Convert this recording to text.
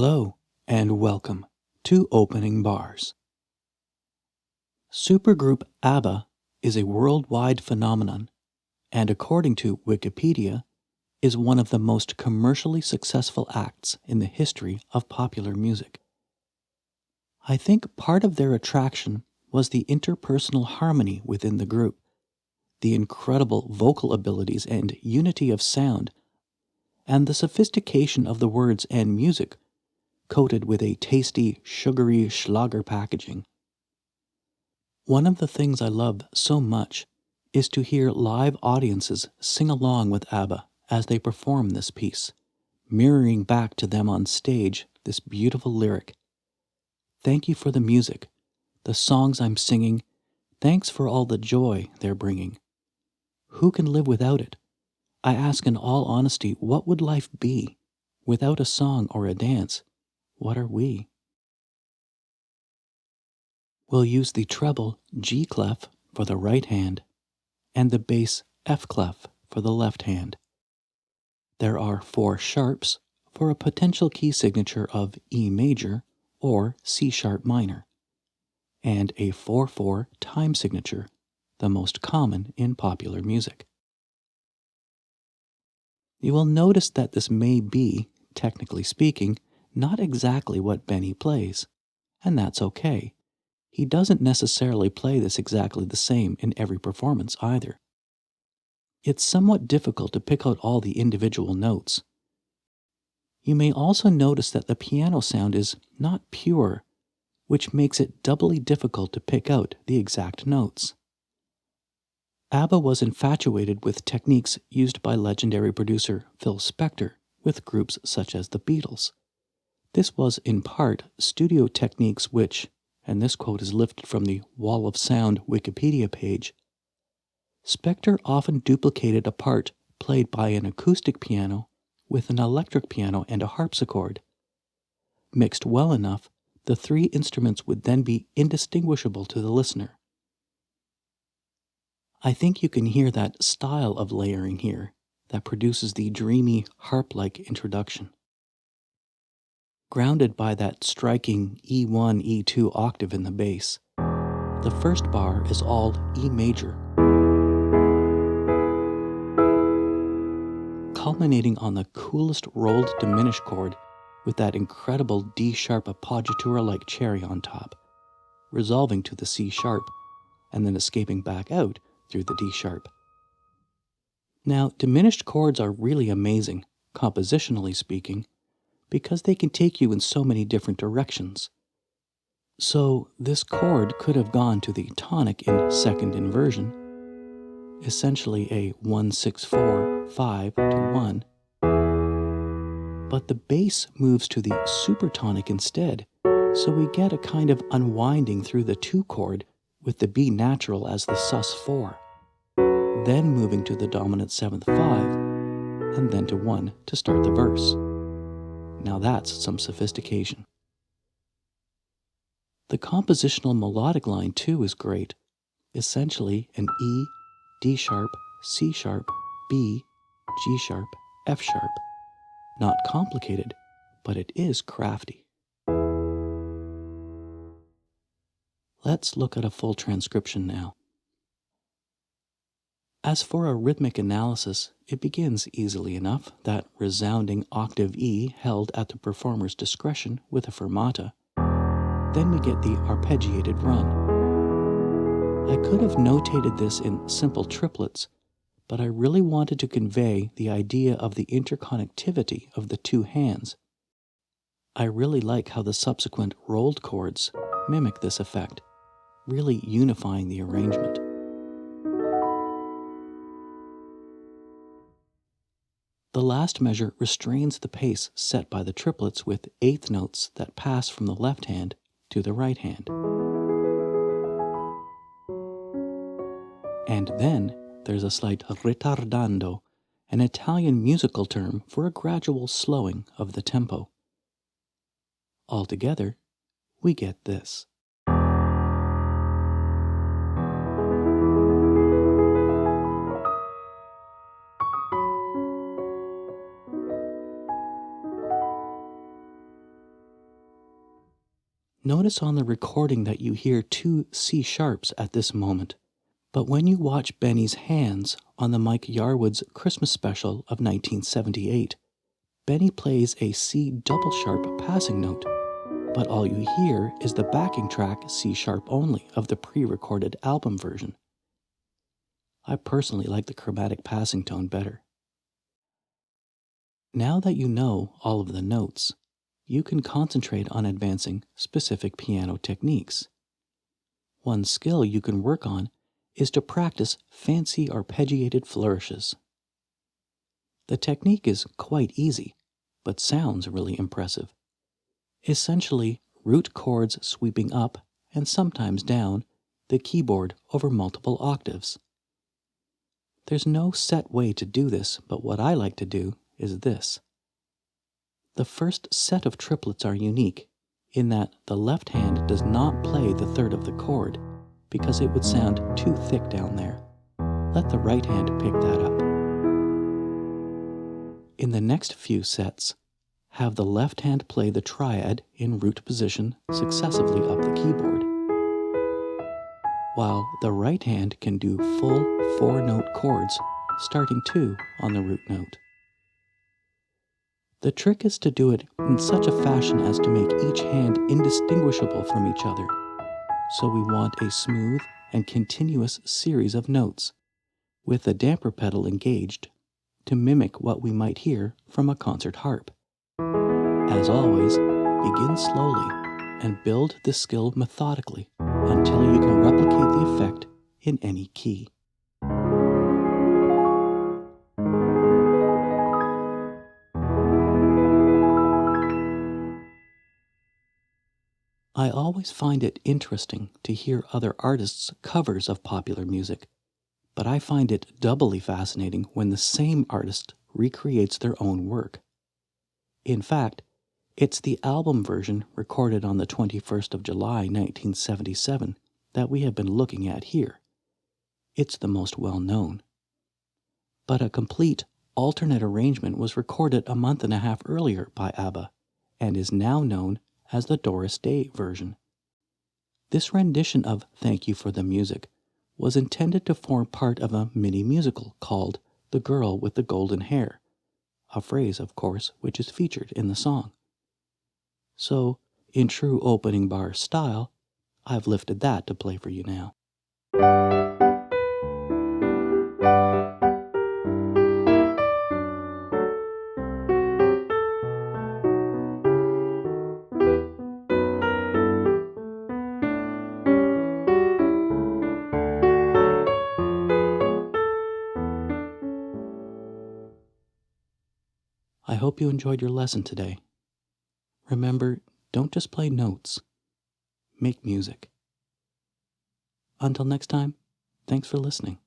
Hello and welcome to Opening Bars. Supergroup Abba is a worldwide phenomenon and, according to Wikipedia, is one of the most commercially successful acts in the history of popular music. I think part of their attraction was the interpersonal harmony within the group, the incredible vocal abilities and unity of sound, and the sophistication of the words and music coated with a tasty, sugary Schlager packaging. One of the things I love so much is to hear live audiences sing along with Abba as they perform this piece, mirroring back to them on stage this beautiful lyric. Thank you for the music, the songs I'm singing, thanks for all the joy they're bringing. Who can live without it? I ask in all honesty, what would life be? Without a song or a dance, what are we? We'll use the treble G clef for the right hand and the bass F clef for the left hand. There are 4 sharps for a potential key signature of E major or C sharp minor, and a 4/4 time signature, the most common in popular music. You will notice that this may be, technically speaking, not exactly what Benny plays, and that's okay. He doesn't necessarily play this exactly the same in every performance either. It's somewhat difficult to pick out all the individual notes. You may also notice that the piano sound is not pure, which makes it doubly difficult to pick out the exact notes. Abba was infatuated with techniques used by legendary producer Phil Spector with groups such as the Beatles. This was in part studio techniques which, and this quote is lifted from the Wall of Sound Wikipedia page, Spector often duplicated a part played by an acoustic piano with an electric piano and a harpsichord. Mixed well enough, the 3 instruments would then be indistinguishable to the listener. I think you can hear that style of layering here that produces the dreamy harp-like introduction. Grounded by that striking E1, E2 octave in the bass, the first bar is all E major, culminating on the coolest rolled diminished chord with that incredible D-sharp appoggiatura-like cherry on top, resolving to the C-sharp, and then escaping back out through the D-sharp. Now, diminished chords are really amazing, compositionally speaking, because they can take you in so many different directions. So this chord could have gone to the tonic in second inversion, essentially a 1-6-4-5 to 1, but the bass moves to the supertonic instead, so we get a kind of unwinding through the 2 chord with the B natural as the sus4, then moving to the dominant 7th 5, and then to 1 to start the verse. Now that's some sophistication. The compositional melodic line too is great, essentially an E, D sharp, C sharp, B, G sharp, F sharp. Not complicated, but it is crafty. Let's look at a full transcription now. As for a rhythmic analysis, it begins easily enough, that resounding octave E held at the performer's discretion with a fermata. Then we get the arpeggiated run. I could have notated this in simple triplets, but I really wanted to convey the idea of the interconnectivity of the 2 hands. I really like how the subsequent rolled chords mimic this effect, really unifying the arrangement. The last measure restrains the pace set by the triplets with 8th notes that pass from the left hand to the right hand. And then there's a slight ritardando, an Italian musical term for a gradual slowing of the tempo. Altogether, we get this. Notice on the recording that you hear 2 C sharps at this moment, but when you watch Benny's hands on the Mike Yarwood's Christmas special of 1978, Benny plays a C double sharp passing note, but all you hear is the backing track C sharp only of the pre-recorded album version. I personally like the chromatic passing tone better. Now that you know all of the notes, you can concentrate on advancing specific piano techniques. One skill you can work on is to practice fancy arpeggiated flourishes. The technique is quite easy, but sounds really impressive. Essentially, root chords sweeping up and sometimes down the keyboard over multiple octaves. There's no set way to do this, but what I like to do is this. The first set of triplets are unique in that the left hand does not play the third of the chord because it would sound too thick down there. Let the right hand pick that up. In the next few sets, have the left hand play the triad in root position successively up the keyboard, while the right hand can do full 4-note chords starting 2 on the root note. The trick is to do it in such a fashion as to make each hand indistinguishable from each other, so we want a smooth and continuous series of notes, with the damper pedal engaged to mimic what we might hear from a concert harp. As always, begin slowly and build the skill methodically until you can replicate the effect in any key. I always find it interesting to hear other artists' covers of popular music, but I find it doubly fascinating when the same artist recreates their own work. In fact, it's the album version recorded on the 21st of July 1977 that we have been looking at here. It's the most well-known. But a complete alternate arrangement was recorded a month and a half earlier by Abba and is now known as the Doris Day version. This rendition of Thank You for the Music was intended to form part of a mini-musical called The Girl with the Golden Hair, a phrase, of course, which is featured in the song. So, in true opening bar style, I've lifted that to play for you now. I hope you enjoyed your lesson today. Remember, don't just play notes. Make music. Until next time, thanks for listening.